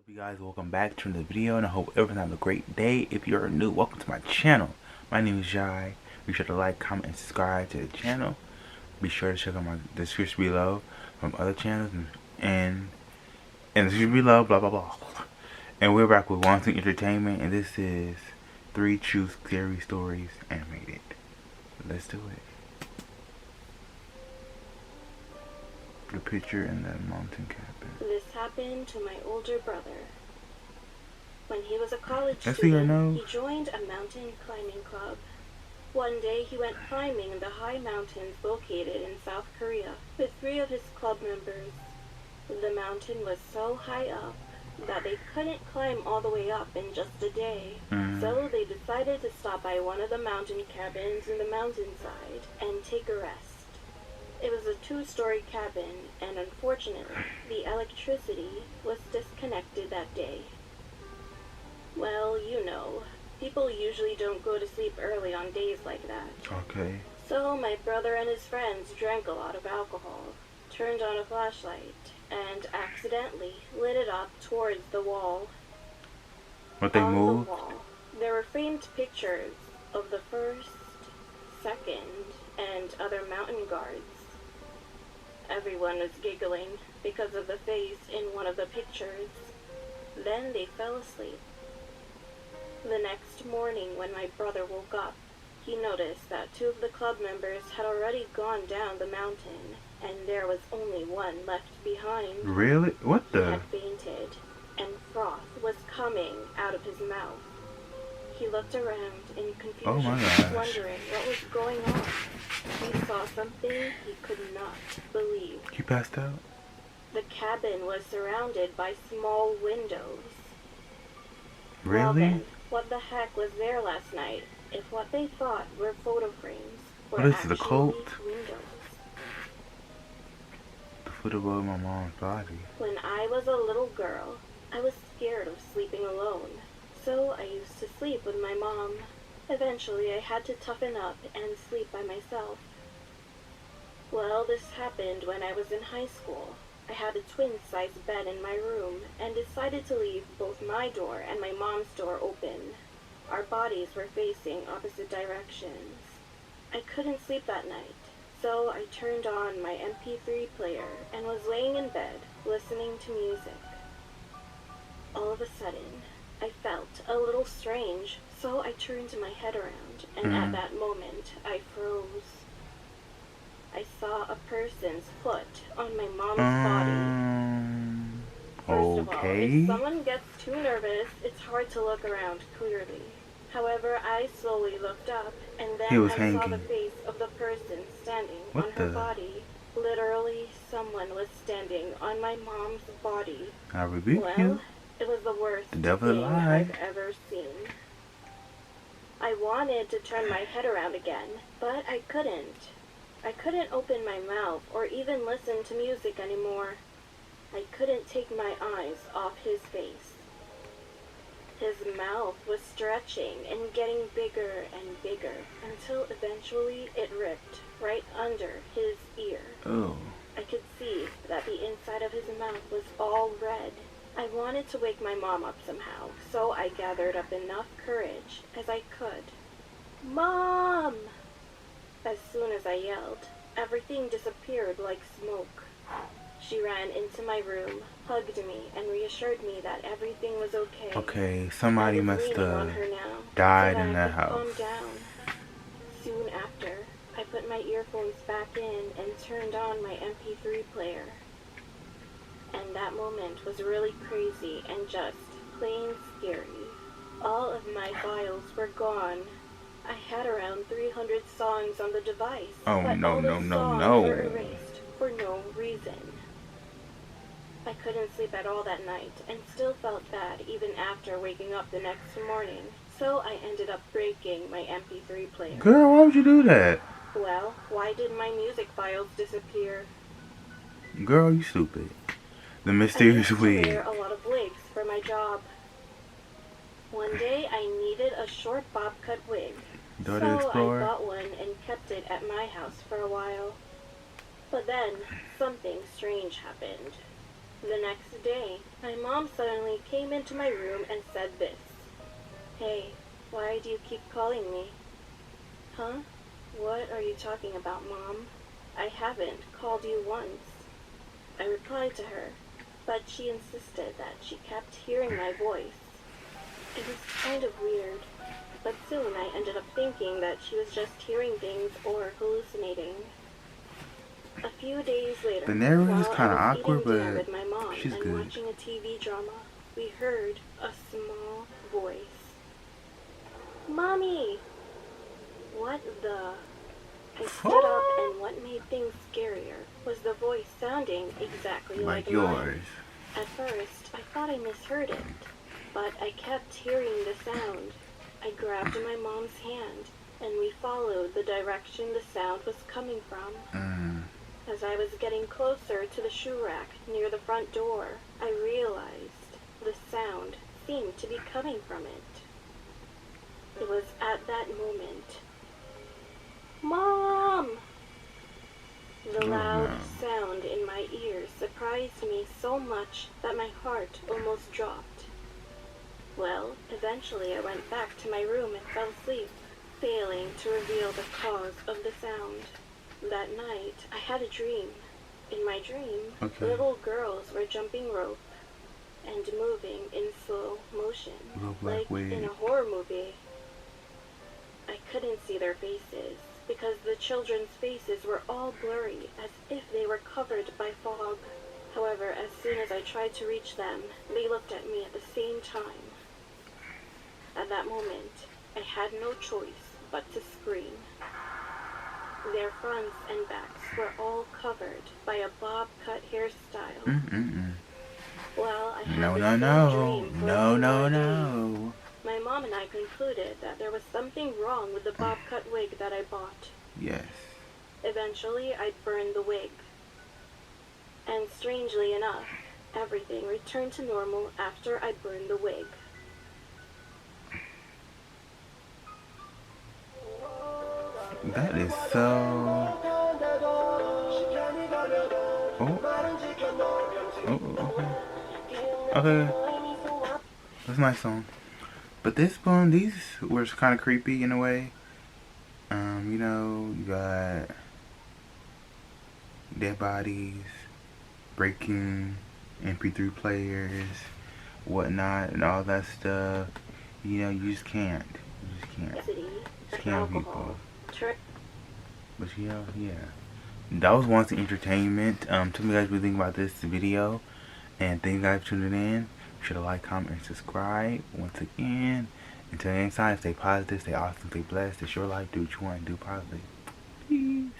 You guys, welcome back to the video, and I hope everyone's having a great day. If you're new, welcome to my channel. My name is Jai. Be sure to like, comment, and subscribe to the channel. Be sure to check out my description below from other channels and in the description below, blah blah blah. And we're back with WANSEE Entertainment, and this is 3 True Scary Stories Animated. Let's do it. The picture in the mountain cabin. This happened to my older brother. When he was a college Let's see her student, nose. he joined a mountain climbing club. One day he went climbing in the high mountains located in South Korea with 3 of his club members. The mountain was so high up that they couldn't climb all the way up in just a day. So they decided to stop by one of the mountain cabins in the mountainside and take a rest. It was a 2-story cabin, and unfortunately, the electricity was disconnected that day. Well, you know, people usually don't go to sleep early on days like that. Okay. So my brother and his friends drank a lot of alcohol, turned on a flashlight, and accidentally lit it up towards the wall. What they On moved? the wall, there were framed pictures of the 1st, 2nd, and other mountain guards. Everyone was giggling because of the face in one of the pictures. Then they fell asleep. The next morning, when my brother woke up, he noticed that 2 of the club members had already gone down the mountain, and there was only one left behind. Really? What He the? had fainted, and froth was coming out of his mouth. He looked around in confusion, Oh my gosh. wondering what was going on. He saw something he could not believe. He passed out? The cabin was surrounded by small windows. Well Really? then, what the heck was there last night if what they thought were photo frames were What is actually it, a cult? windows? The foot above my mom's body. When I was a little girl, I was scared of sleeping alone, so I used to sleep with my mom. Eventually, I had to toughen up and sleep by myself. Well, this happened when I was in high school. I had a twin-sized bed in my room and decided to leave both my door and my mom's door open. Our bodies were facing opposite directions. I couldn't sleep that night, so I turned on my MP3 player and was laying in bed, listening to music. All of a sudden, I felt a little strange, so I turned my head around, and at that moment, I froze. I saw a person's foot on my mom's body. First of all, Okay. if someone gets too nervous, it's hard to look around clearly. However, I slowly looked up, and then He was I saw hanging. the face of the person standing What on her the? body. Literally, someone was standing on my mom's body. I rebuke Well, you. it was the worst The devil thing alive. I've ever seen. I wanted to turn my head around again, but I couldn't. I couldn't open my mouth or even listen to music anymore. I couldn't take my eyes off his face. His mouth was stretching and getting bigger and bigger until eventually it ripped right under his ear. Oh. I could see that the inside of his mouth was all red. I wanted to wake my mom up somehow, so I gathered up enough courage as I could. Mom! As soon as I yelled, everything disappeared like smoke. She ran into my room, hugged me, and reassured me that everything was okay. Okay, somebody I was must leaning on have her now, died so in that I that could house. calm down. Soon after, I put my earphones back in and turned on my MP3 player. And that moment was really crazy and just plain scary. All of my files were gone. I had around 300 songs on the device, Oh, but no, all no, those no, songs no. were erased for no reason. I couldn't sleep at all that night and still felt bad even after waking up the next morning, so I ended up breaking my MP3 player. Girl, why would you do that? Well, why did my music files disappear? Girl, you stupid. The I mysterious used to wig. wear a lot of wigs for my job. One day I needed a short bob cut wig, Daughter so Explorer. I bought one and kept it at my house for a while. But then, something strange happened. The next day, my mom suddenly came into my room and said this. Hey, why do you keep calling me? Huh? What are you talking about, Mom? I haven't called you once. I replied to her, but she insisted that she kept hearing my voice. It was kind of weird, but soon I ended up thinking that she was just hearing things or hallucinating. A few days later, The narrator is while I kind of was awkward, eating dinner but with my mom she's and good. watching a TV drama, we heard a small voice. Mommy! What the? I stood up, and what made things scarier was the voice sounding exactly Like like yours. mine. At first, I thought I misheard it, but I kept hearing the sound. I grabbed my mom's hand, and we followed the direction the sound was coming from. As I was getting closer to the shoe rack near the front door, I realized the sound seemed to be coming from it. It was at that moment. Mom! The Oh loud no. sound in my ears surprised me so much that my heart almost dropped. Well, eventually I went back to my room and fell asleep, failing to reveal the cause of the sound. That night, I had a dream. In my dream, little girls were jumping rope and moving in slow motion, Little black like wig. in a horror movie. I couldn't see their faces, because the children's faces were all blurry, as if they were covered by fog. However, as soon as I tried to reach them, they looked at me at the same time. At that moment, I had no choice but to scream. Their fronts and backs were all covered by a bob cut hairstyle. Well, I had No, the no, same no. dream for a No, few no, more days. no. My mom and I concluded that there was something wrong with the bob cut wig that I bought. Yes. Eventually, I burned the wig. And strangely enough, everything returned to normal after I burned the wig. That is so. Oh. Oh, okay. Okay. That's a nice song. But this one, these were kind of creepy in a way. You got dead bodies, breaking MP3 players, whatnot, and all that stuff. You just can't. You just can't. Scam people. But yeah. That was WANSEE Entertainment. Tell me guys what you think about this video. And thank you guys for tuning in. Be sure to like, comment, and subscribe. Once again, until next time, stay positive, stay awesome, stay blessed. It's your life. Do what you want to do positively. Peace.